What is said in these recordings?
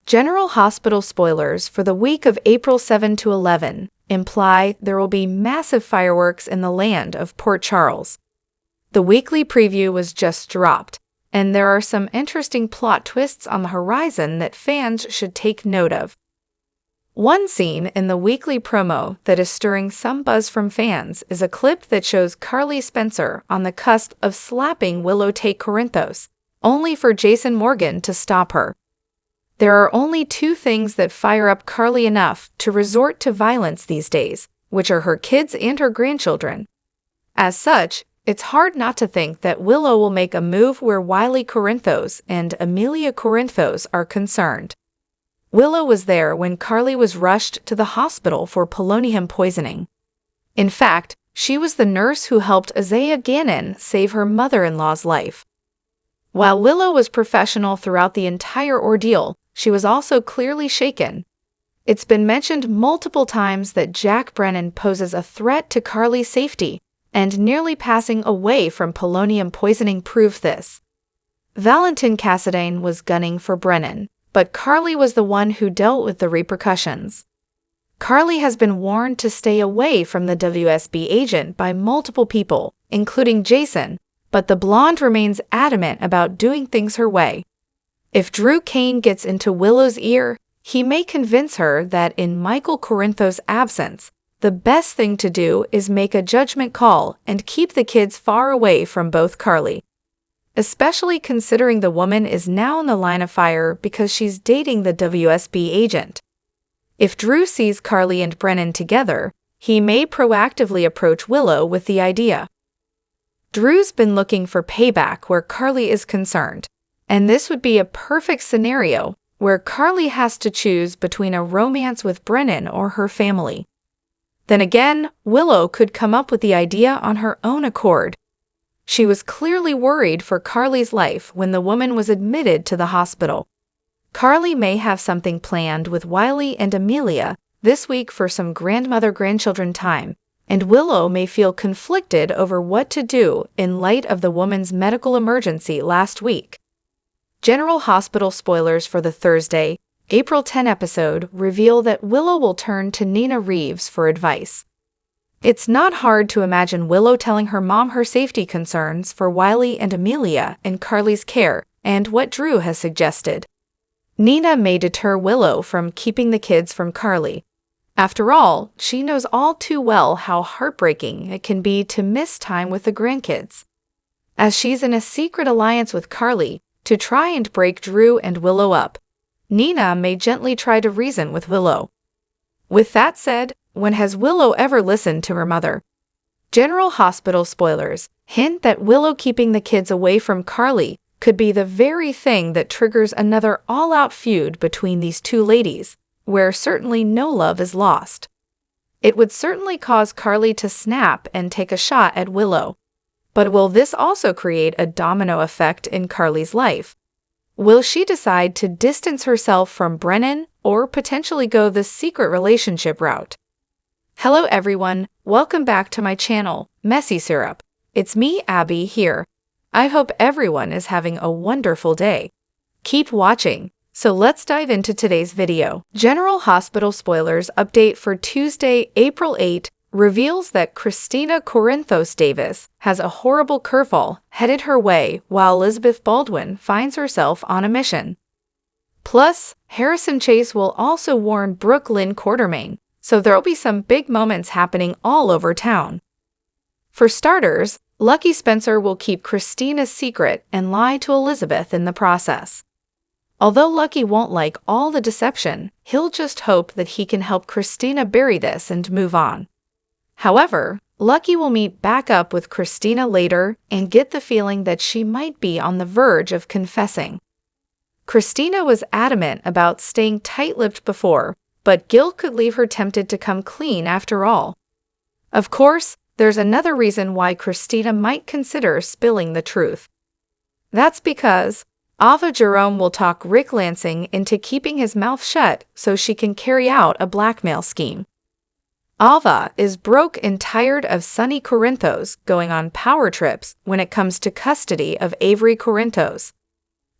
General Hospital spoilers for the week of April 7 to 11 imply there will be massive fireworks in the land of Port Charles. The weekly preview was just dropped, and there are some interesting plot twists on the horizon that fans should take note of. One scene in the weekly promo that is stirring some buzz from fans is a clip that shows Carly Spencer on the cusp of slapping Willow take Corinthos, only for Jason Morgan to stop her. There are only two things that fire up Carly enough to resort to violence these days, which are her kids and her grandchildren. As such, it's hard not to think that Willow will make a move where Wiley Corinthos and Amelia Corinthos are concerned. Willow was there when Carly was rushed to the hospital for polonium poisoning. In fact, she was the nurse who helped Isaiah Gannon save her mother-in-law's life. While Willow was professional throughout the entire ordeal, she was also clearly shaken. It's been mentioned multiple times that Jack Brennan poses a threat to Carly's safety, and nearly passing away from polonium poisoning proved this. Valentin Cassadine was gunning for Brennan, but Carly was the one who dealt with the repercussions. Carly has been warned to stay away from the WSB agent by multiple people, including Jason, but the blonde remains adamant about doing things her way. If Drew Kane gets into Willow's ear, he may convince her that in Michael Corinthos' absence, the best thing to do is make a judgment call and keep the kids far away from both Carly. Especially considering the woman is now in the line of fire because she's dating the WSB agent. If Drew sees Carly and Brennan together, he may proactively approach Willow with the idea. Drew's been looking for payback where Carly is concerned, and this would be a perfect scenario where Carly has to choose between a romance with Brennan or her family. Then again, Willow could come up with the idea on her own accord. She was clearly worried for Carly's life when the woman was admitted to the hospital. Carly may have something planned with Wiley and Amelia this week for some grandmother-grandchildren time, and Willow may feel conflicted over what to do in light of the woman's medical emergency last week. General Hospital spoilers for the Thursday, April 10 episode reveal that Willow will turn to Nina Reeves for advice. It's not hard to imagine Willow telling her mom her safety concerns for Wiley and Amelia in Carly's care and what Drew has suggested. Nina may deter Willow from keeping the kids from Carly. After all, she knows all too well how heartbreaking it can be to miss time with the grandkids. As she's in a secret alliance with Carly to try and break Drew and Willow up, Nina may gently try to reason with Willow. With that said, when has Willow ever listened to her mother? General Hospital spoilers hint that Willow keeping the kids away from Carly could be the very thing that triggers another all-out feud between these two ladies, where certainly no love is lost. It would certainly cause Carly to snap and take a shot at Willow. But will this also create a domino effect in Carly's life? Will she decide to distance herself from Brennan or potentially go the secret relationship route? Hello everyone, welcome back to my channel, Messy Syrup. It's me, Abby, here. I hope everyone is having a wonderful day. Keep watching. So let's dive into today's video. General Hospital spoilers update for Tuesday, April 8 reveals that Kristina Corinthos Davis has a horrible curveball headed her way while Elizabeth Baldwin finds herself on a mission. Plus, Harrison Chase will also warn Brooke Lynn Quartermaine, so there'll be some big moments happening all over town. For starters, Lucky Spencer will keep Kristina's secret and lie to Elizabeth in the process. Although Lucky won't like all the deception, he'll just hope that he can help Kristina bury this and move on. However, Lucky will meet back up with Kristina later and get the feeling that she might be on the verge of confessing. Kristina was adamant about staying tight-lipped before, but guilt could leave her tempted to come clean after all. Of course, there's another reason why Kristina might consider spilling the truth. That's because Ava Jerome will talk Rick Lansing into keeping his mouth shut so she can carry out a blackmail scheme. Ava is broke and tired of Sonny Corinthos going on power trips when it comes to custody of Avery Corinthos.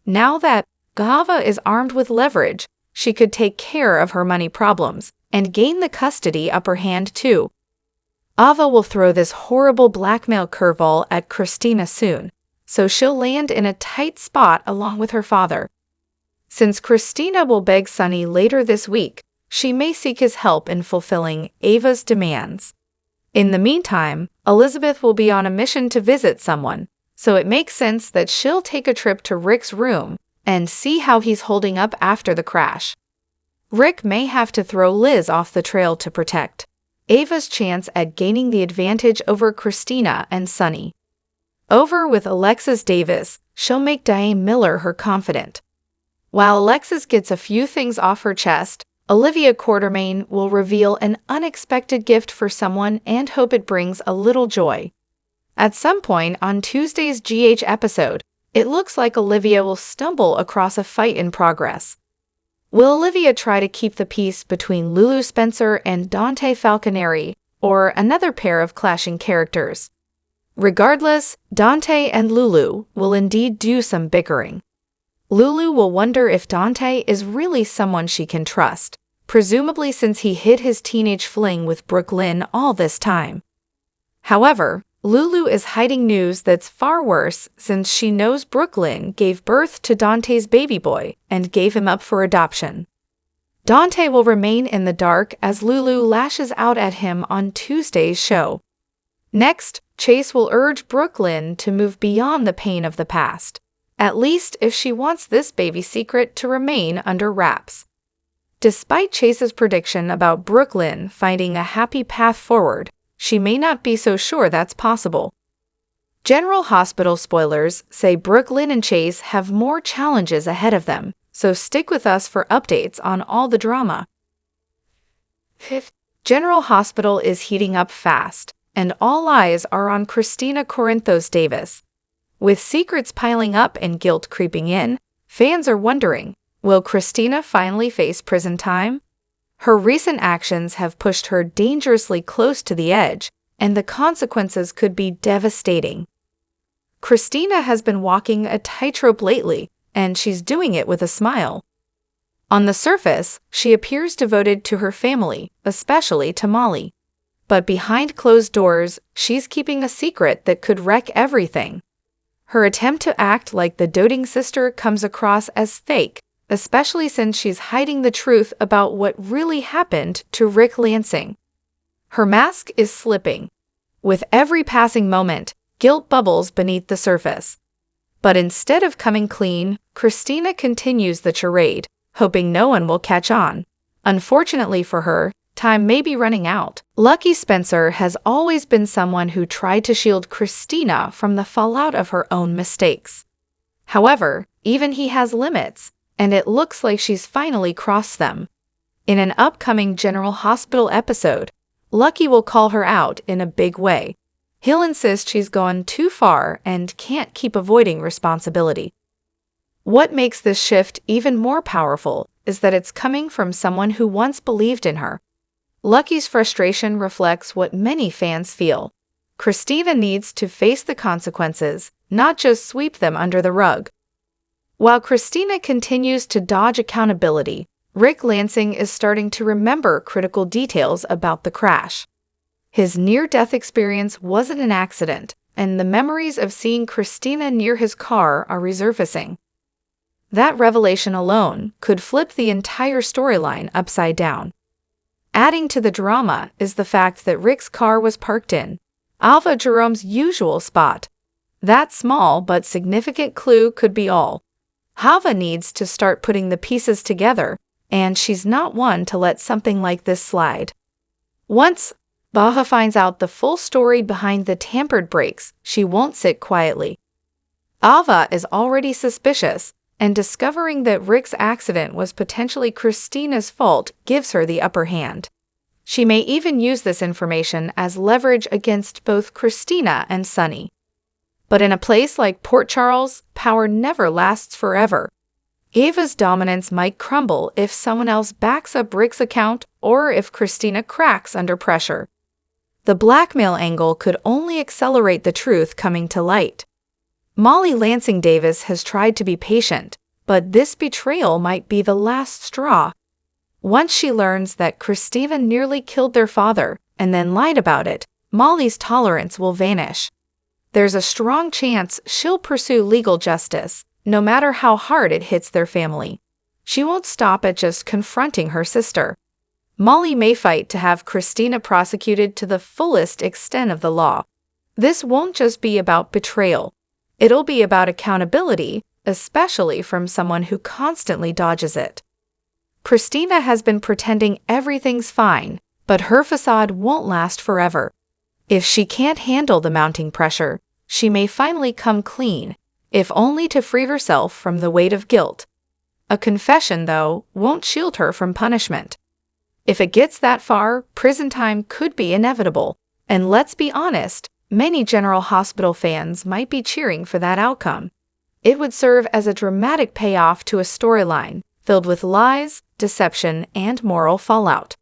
Now that Ava is armed with leverage, she could take care of her money problems and gain the custody upper hand too. Ava will throw this horrible blackmail curveball at Kristina soon, so she'll land in a tight spot along with her father. Since Kristina will beg Sonny later this week, she may seek his help in fulfilling Ava's demands. In the meantime, Elizabeth will be on a mission to visit someone, so it makes sense that she'll take a trip to Rick's room and see how he's holding up after the crash. Rick may have to throw Liz off the trail to protect Ava's chance at gaining the advantage over Kristina and Sonny. Over with Alexis Davis, she'll make Diane Miller her confidant. While Alexis gets a few things off her chest, Olivia Quartermain will reveal an unexpected gift for someone and hope it brings a little joy. At some point on Tuesday's GH episode, it looks like Olivia will stumble across a fight in progress. Will Olivia try to keep the peace between Lulu Spencer and Dante Falconeri, or another pair of clashing characters? Regardless, Dante and Lulu will indeed do some bickering. Lulu will wonder if Dante is really someone she can trust, presumably since he hid his teenage fling with Brooklyn all this time. However, Lulu is hiding news that's far worse since she knows Brooklyn gave birth to Dante's baby boy and gave him up for adoption. Dante will remain in the dark as Lulu lashes out at him on Tuesday's show. Next, Chase will urge Brooklyn to move beyond the pain of the past, at least if she wants this baby secret to remain under wraps. Despite Chase's prediction about Brooklyn finding a happy path forward, she may not be so sure that's possible. General Hospital spoilers say Brooklyn and Chase have more challenges ahead of them, so stick with us for updates on all the drama. General Hospital is heating up fast, and all eyes are on Kristina Corinthos Davis. With secrets piling up and guilt creeping in, fans are wondering, will Kristina finally face prison time? Her recent actions have pushed her dangerously close to the edge, and the consequences could be devastating. Kristina has been walking a tightrope lately, and she's doing it with a smile. On the surface, she appears devoted to her family, especially to Molly. But behind closed doors, she's keeping a secret that could wreck everything. Her attempt to act like the doting sister comes across as fake, especially since she's hiding the truth about what really happened to Rick Lansing. Her mask is slipping. With every passing moment, guilt bubbles beneath the surface. But instead of coming clean, Kristina continues the charade, hoping no one will catch on. Unfortunately for her, time may be running out. Lucky Spencer has always been someone who tried to shield Kristina from the fallout of her own mistakes. However, even he has limits, and it looks like she's finally crossed them. In an upcoming General Hospital episode, Lucky will call her out in a big way. He'll insist she's gone too far and can't keep avoiding responsibility. What makes this shift even more powerful is that it's coming from someone who once believed in her. Lucky's frustration reflects what many fans feel. Kristina needs to face the consequences, not just sweep them under the rug. While Kristina continues to dodge accountability, Rick Lansing is starting to remember critical details about the crash. His near-death experience wasn't an accident, and the memories of seeing Kristina near his car are resurfacing. That revelation alone could flip the entire storyline upside down. Adding to the drama is the fact that Rick's car was parked in Alva Jerome's usual spot. That small but significant clue could be all. Alva needs to start putting the pieces together, and she's not one to let something like this slide. Once Baja finds out the full story behind the tampered brakes, she won't sit quietly. Alva is already suspicious, and discovering that Rick's accident was potentially Kristina's fault gives her the upper hand. She may even use this information as leverage against both Kristina and Sonny. But in a place like Port Charles, power never lasts forever. Ava's dominance might crumble if someone else backs up Rick's account or if Kristina cracks under pressure. The blackmail angle could only accelerate the truth coming to light. Molly Lansing Davis has tried to be patient, but this betrayal might be the last straw. Once she learns that Kristina nearly killed their father and then lied about it, Molly's tolerance will vanish. There's a strong chance she'll pursue legal justice, no matter how hard it hits their family. She won't stop at just confronting her sister. Molly may fight to have Kristina prosecuted to the fullest extent of the law. This won't just be about betrayal. It'll be about accountability, especially from someone who constantly dodges it. Kristina has been pretending everything's fine, but her facade won't last forever. If she can't handle the mounting pressure, she may finally come clean, if only to free herself from the weight of guilt. A confession, though, won't shield her from punishment. If it gets that far, prison time could be inevitable, and let's be honest, many General Hospital fans might be cheering for that outcome. It would serve as a dramatic payoff to a storyline filled with lies, deception, and moral fallout.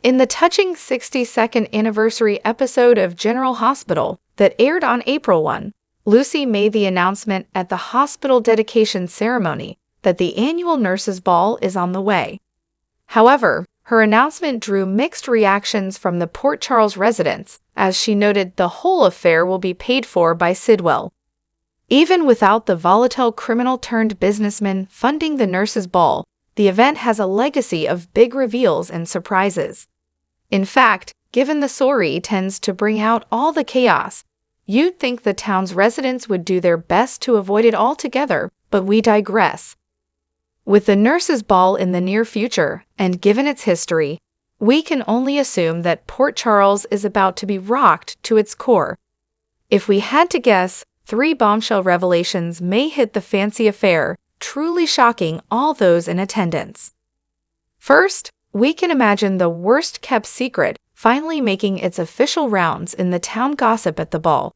In the touching 62nd anniversary episode of General Hospital that aired on April 1, Lucy made the announcement at the hospital dedication ceremony that the annual Nurses' Ball is on the way. However, her announcement drew mixed reactions from the Port Charles residents, as she noted the whole affair will be paid for by Sidwell. Even without the volatile criminal-turned-businessman funding the Nurses' Ball, the event has a legacy of big reveals and surprises. In fact, given the soiree tends to bring out all the chaos, you'd think the town's residents would do their best to avoid it altogether, but we digress. With the Nurses' Ball in the near future, and given its history, we can only assume that Port Charles is about to be rocked to its core. If we had to guess, 3 bombshell revelations may hit the fancy affair, truly shocking all those in attendance. First, we can imagine the worst-kept secret finally making its official rounds in the town gossip at the ball.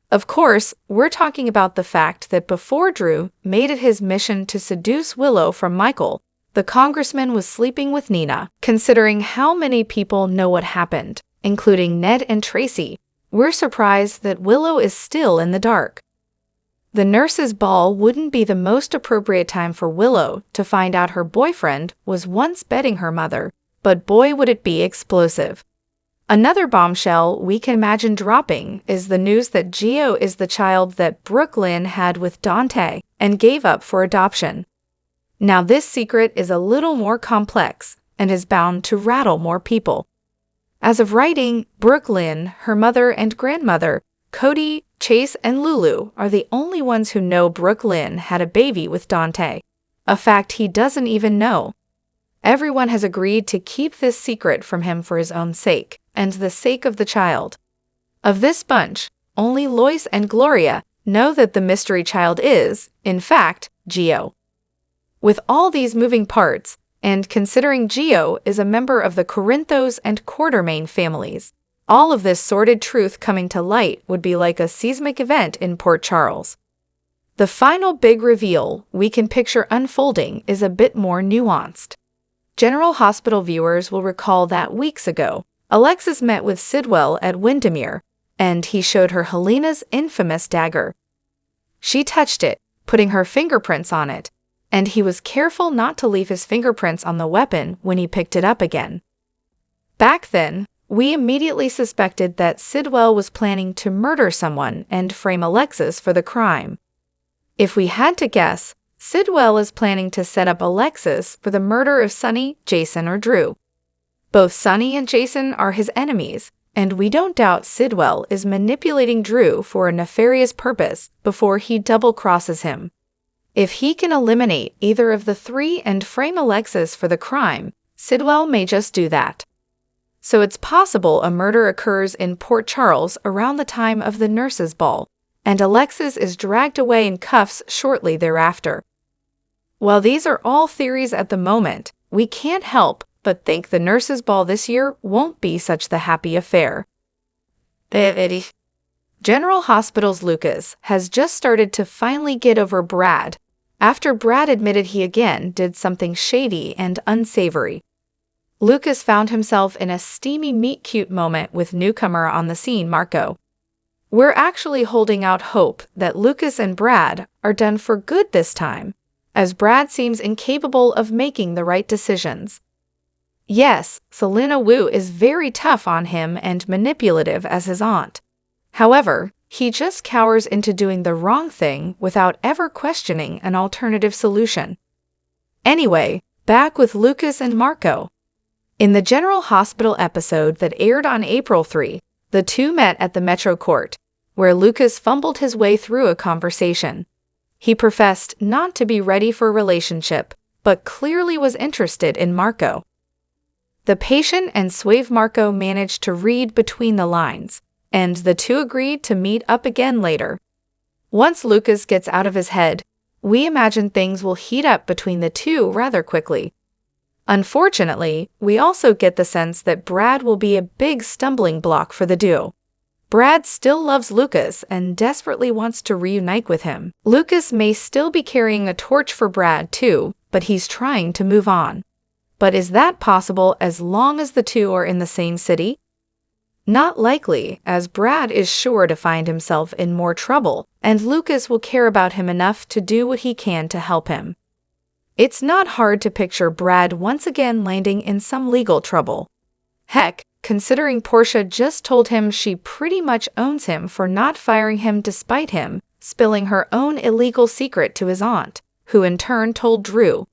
Of course, we're talking about the fact that before Drew made it his mission to seduce Willow from Michael, the congressman was sleeping with Nina. Considering how many people know what happened, including Ned and Tracy, we're surprised that Willow is still in the dark. The Nurses' Ball wouldn't be the most appropriate time for Willow to find out her boyfriend was once bedding her mother, but boy would it be explosive. Another bombshell we can imagine dropping is the news that Gio is the child that Brooklyn had with Dante and gave up for adoption. Now this secret is a little more complex and is bound to rattle more people. As of writing, Brooklyn, her mother and grandmother, Cody, Chase, and Lulu are the only ones who know Brooklyn had a baby with Dante, a fact he doesn't even know. Everyone has agreed to keep this secret from him for his own sake, and the sake of the child. Of this bunch, only Lois and Gloria know that the mystery child is, in fact, Gio. With all these moving parts, and considering Gio is a member of the Corinthos and Quartermain families, all of this sordid truth coming to light would be like a seismic event in Port Charles. The final big reveal we can picture unfolding is a bit more nuanced. General Hospital viewers will recall that weeks ago, Alexis met with Sidwell at Windermere, and he showed her Helena's infamous dagger. She touched it, putting her fingerprints on it, and he was careful not to leave his fingerprints on the weapon when he picked it up again. Back then, we immediately suspected that Sidwell was planning to murder someone and frame Alexis for the crime. If we had to guess, Sidwell is planning to set up Alexis for the murder of Sonny, Jason, or Drew. Both Sonny and Jason are his enemies, and we don't doubt Sidwell is manipulating Drew for a nefarious purpose before he double-crosses him. If he can eliminate either of the 3 and frame Alexis for the crime, Sidwell may just do that. So it's possible a murder occurs in Port Charles around the time of the Nurses' Ball, and Alexis is dragged away in cuffs shortly thereafter. While these are all theories at the moment, we can't help but think the Nurses' Ball this year won't be such the happy affair. General Hospital's Lucas has just started to finally get over Brad, after Brad admitted he again did something shady and unsavory. Lucas found himself in a steamy meet-cute moment with newcomer on the scene Marco. We're actually holding out hope that Lucas and Brad are done for good this time, as Brad seems incapable of making the right decisions. Yes, Selena Wu is very tough on him and manipulative as his aunt. However, he just cowers into doing the wrong thing without ever questioning an alternative solution. Anyway, back with Lucas and Marco. In the General Hospital episode that aired on April 3, the two met at the Metro Court, where Lucas fumbled his way through a conversation. He professed not to be ready for a relationship, but clearly was interested in Marco. The patient and suave Marco managed to read between the lines, and the two agreed to meet up again later. Once Lucas gets out of his head, we imagine things will heat up between the two rather quickly. Unfortunately, we also get the sense that Brad will be a big stumbling block for the duo. Brad still loves Lucas and desperately wants to reunite with him. Lucas may still be carrying a torch for Brad too, but he's trying to move on. But is that possible as long as the two are in the same city? Not likely, as Brad is sure to find himself in more trouble, and Lucas will care about him enough to do what he can to help him. It's not hard to picture Brad once again landing in some legal trouble. Heck, considering Portia just told him she pretty much owns him for not firing him despite him spilling her own illegal secret to his aunt, who in turn told Drew.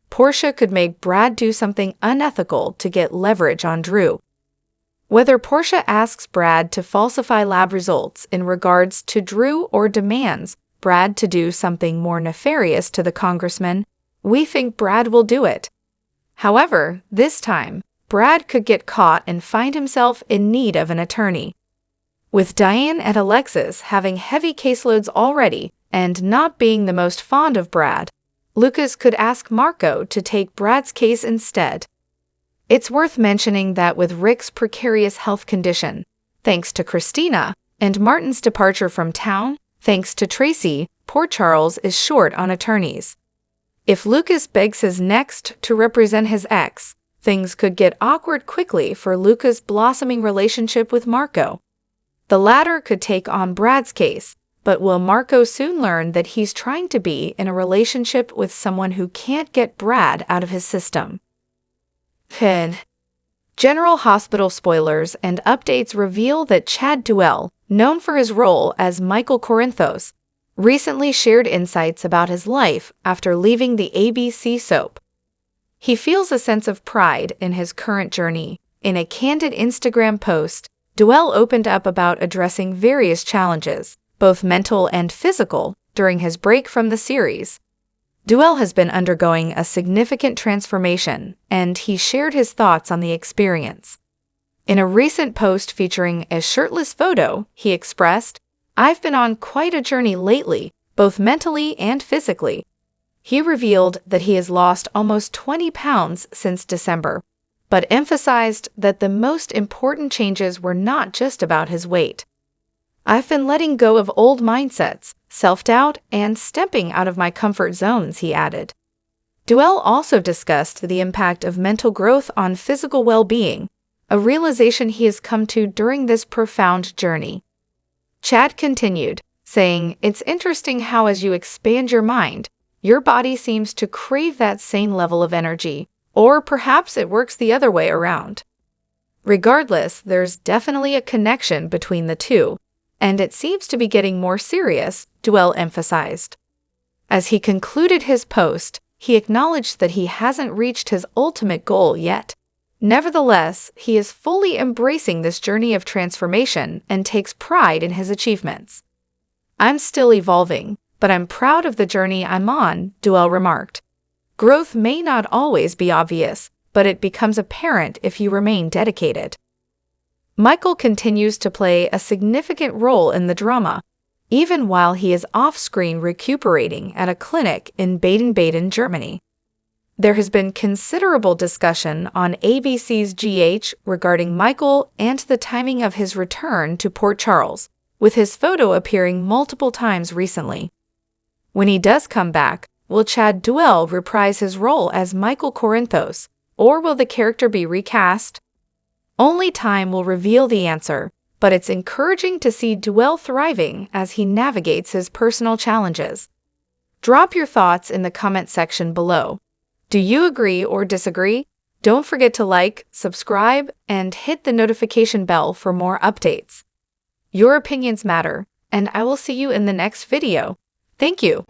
Portia could make Brad do something unethical to get leverage on Drew. Whether Portia asks Brad to falsify lab results in regards to Drew or demands Brad to do something more nefarious to the congressman, we think Brad will do it. However, this time, Brad could get caught and find himself in need of an attorney. With Diane and Alexis having heavy caseloads already and not being the most fond of Brad, Lucas could ask Marco to take Brad's case instead. It's worth mentioning that with Rick's precarious health condition, thanks to Kristina, and Martin's departure from town, thanks to Tracy, poor Charles is short on attorneys. If Lucas begs his next to represent his ex, things could get awkward quickly for Lucas' blossoming relationship with Marco. The latter could take on Brad's case, but will Marco soon learn that he's trying to be in a relationship with someone who can't get Brad out of his system? General Hospital spoilers and updates reveal that Chad Duell, known for his role as Michael Corinthos, recently shared insights about his life after leaving the ABC soap. He feels a sense of pride in his current journey. In a candid Instagram post, Duell opened up about addressing various challenges, both mental and physical, during his break from the series. Duell has been undergoing a significant transformation, and he shared his thoughts on the experience. In a recent post featuring a shirtless photo, he expressed, "I've been on quite a journey lately, both mentally and physically." He revealed that he has lost almost 20 pounds since December, but emphasized that the most important changes were not just about his weight. "I've been letting go of old mindsets, self-doubt, and stepping out of my comfort zones," he added. Duell also discussed the impact of mental growth on physical well-being, a realization he has come to during this profound journey. Chad continued, saying, "It's interesting how as you expand your mind, your body seems to crave that same level of energy, or perhaps it works the other way around. Regardless, there's definitely a connection between the two, and it seems to be getting more serious," Duell emphasized. As he concluded his post, he acknowledged that he hasn't reached his ultimate goal yet. Nevertheless, he is fully embracing this journey of transformation and takes pride in his achievements. "I'm still evolving, but I'm proud of the journey I'm on," Duell remarked. "Growth may not always be obvious, but it becomes apparent if you remain dedicated." Michael continues to play a significant role in the drama, even while he is off-screen recuperating at a clinic in Baden-Baden, Germany. There has been considerable discussion on ABC's GH regarding Michael and the timing of his return to Port Charles, with his photo appearing multiple times recently. When he does come back, will Chad Duell reprise his role as Michael Corinthos, or will the character be recast? Only time will reveal the answer, but it's encouraging to see Dwell thriving as he navigates his personal challenges. Drop your thoughts in the comment section below. Do you agree or disagree? Don't forget to like, subscribe, and hit the notification bell for more updates. Your opinions matter, and I will see you in the next video. Thank you.